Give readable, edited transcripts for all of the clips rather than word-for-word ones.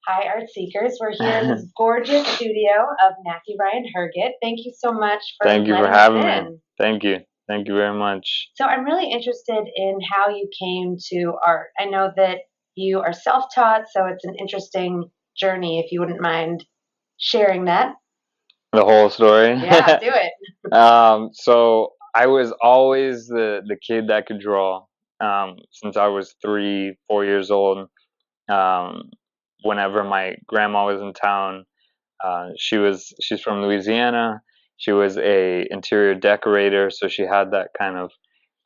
Hi, Art Seekers. We're here in this gorgeous studio of Matthew Ryan Herget. Thank you so much for Thank you for letting us having in. me. Thank you. Thank you very much. So I'm really interested in how you came to art. I know that you are self-taught, so it's an interesting journey. If you wouldn't mind sharing that. The whole story. Yeah, do it. So I was always the kid that could draw since I was 3, 4 years old. Um, Whenever my grandma was in town, she's from Louisiana. She was a interior decorator, so she had that kind of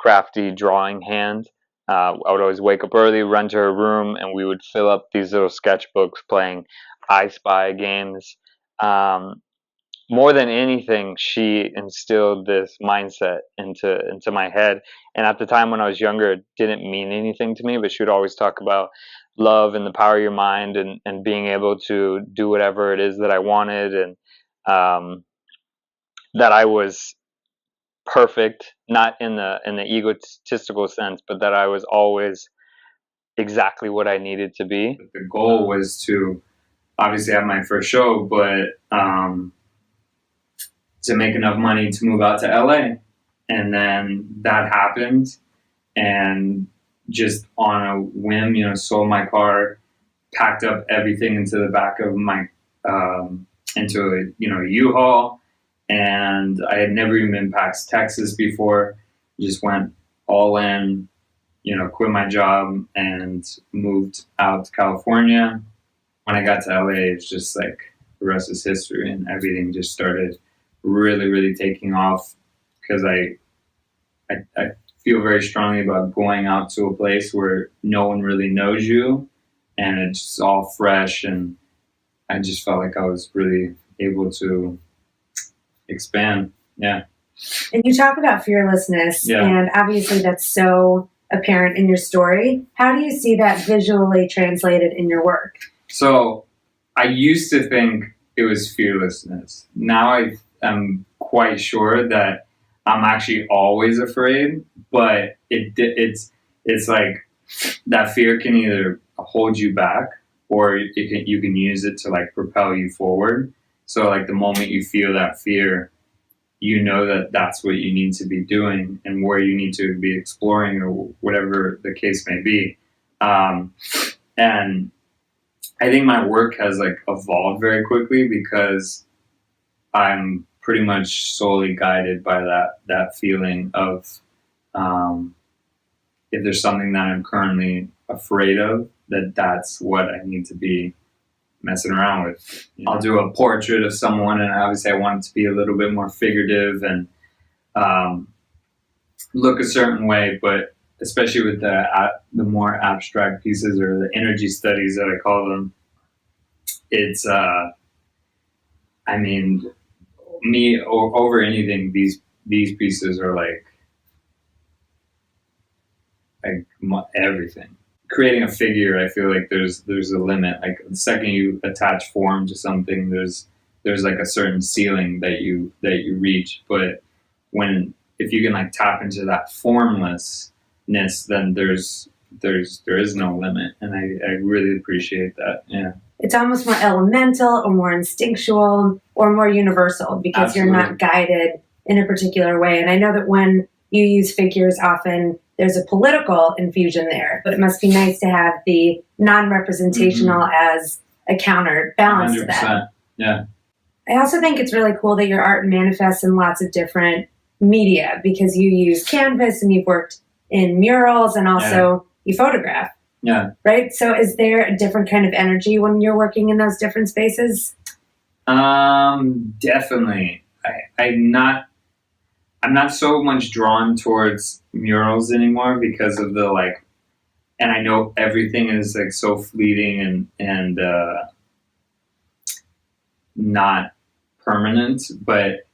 crafty drawing hand. I would always wake up early, run to her room, and we would fill up these little sketchbooks playing I Spy games. Um, More than anything, she instilled this mindset into my head. And at the time when I was younger, it didn't mean anything to me, but she would always talk about love and the power of your mind and being able to do whatever it is that I wanted, and that I was perfect, not in the egotistical sense, but that I was always exactly what I needed to be. The goal was to obviously have my first show, but to make enough money to move out to LA. And then that happened, and just on a whim, sold my car, packed up everything into the back of my into a U-Haul, and I had never even been past Texas before. Just went all in, quit my job and moved out to California. When I got to LA, it's just like the rest is history, and everything just started really, really taking off because I feel very strongly about going out to a place where no one really knows you, and it's all fresh, and I just felt like I was really able to expand. Yeah. And you talk about fearlessness, Yeah. and obviously that's so apparent in your story. How do you see that visually translated in your work? So I used to think it was fearlessness. Now I am quite sure that I'm actually always afraid, but it's like that fear can either hold you back, or you can use it to like propel you forward. So like the moment you feel that fear, you know that that's what you need to be doing and where you need to be exploring, or whatever the case may be. And I think my work has like evolved very quickly because I'm pretty much solely guided by that feeling of if there's something that I'm currently afraid of, that's what I need to be messing around with. I'll do a portrait of someone, and obviously I want it to be a little bit more figurative and look a certain way, but especially with the more abstract pieces, or the energy studies that I call them, it's I mean, me over anything, these pieces are like everything. Creating a figure, I feel like there's a limit. Like the second you attach form to something, there's like a certain ceiling that you reach. But if you can like tap into that formlessness, then there is no limit, and I really appreciate that. Yeah. It's almost more elemental or more instinctual or more universal because Absolutely. You're not guided in a particular way. And I know that when you use figures, often there's a political infusion there, but it must be nice to have the non-representational as a counterbalance to 100%. that. Yeah. I also think it's really cool that your art manifests in lots of different media because you use canvas and you've worked in murals and also you photograph. Yeah. Right? So is there a different kind of energy when you're working in those different spaces? Definitely. I'm not so much drawn towards murals anymore because of the like, and I know everything is like so fleeting and not permanent, but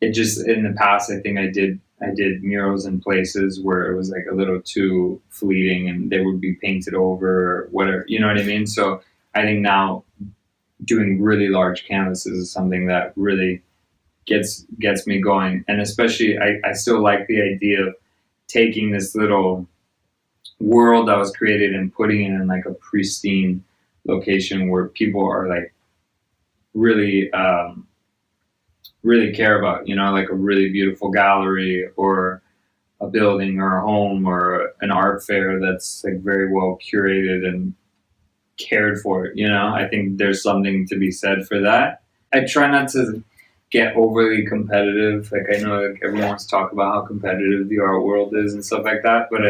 it just, in the past, I think I did murals in places where it was like a little too fleeting and they would be painted over or whatever, you know what I mean? So I think now doing really large canvases is something that really gets me going. And especially I still like the idea of taking this little world that was created and putting it in like a pristine location where people are like really really care about, you know, like a really beautiful gallery or a building or a home or an art fair that's like very well curated and cared for, you know. I think there's something to be said for that. I try not to get overly competitive. Like I know like everyone wants to talk about how competitive the art world is and stuff like that, but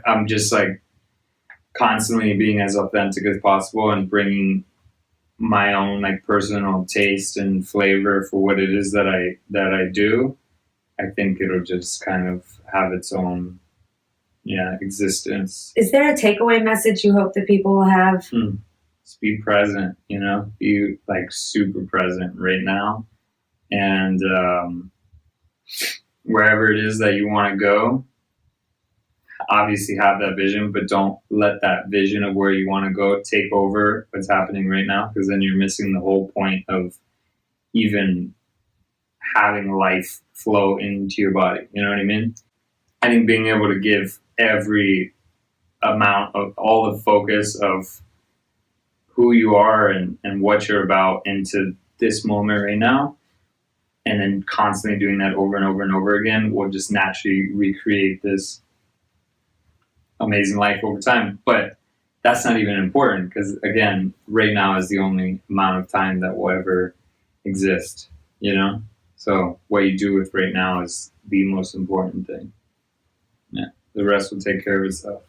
I'm just like constantly being as authentic as possible and bringing my own like personal taste and flavor for what it is that I do. I think it'll just kind of have its own existence. Is there a takeaway message you hope that people will have? Just be present, you know, be like super present right now, and wherever it is that you want to go, obviously have that vision, but don't let that vision of where you want to go take over what's happening right now, because then you're missing the whole point of even having life flow into your body. You know what I mean? I think being able to give every amount of all the focus of who you are and what you're about into this moment right now, and then constantly doing that over and over and over again will just naturally recreate this amazing life over time. But that's not even important, because again, right now is the only amount of time that will ever exist, you know? So what you do with right now is the most important thing. Yeah. The rest will take care of itself.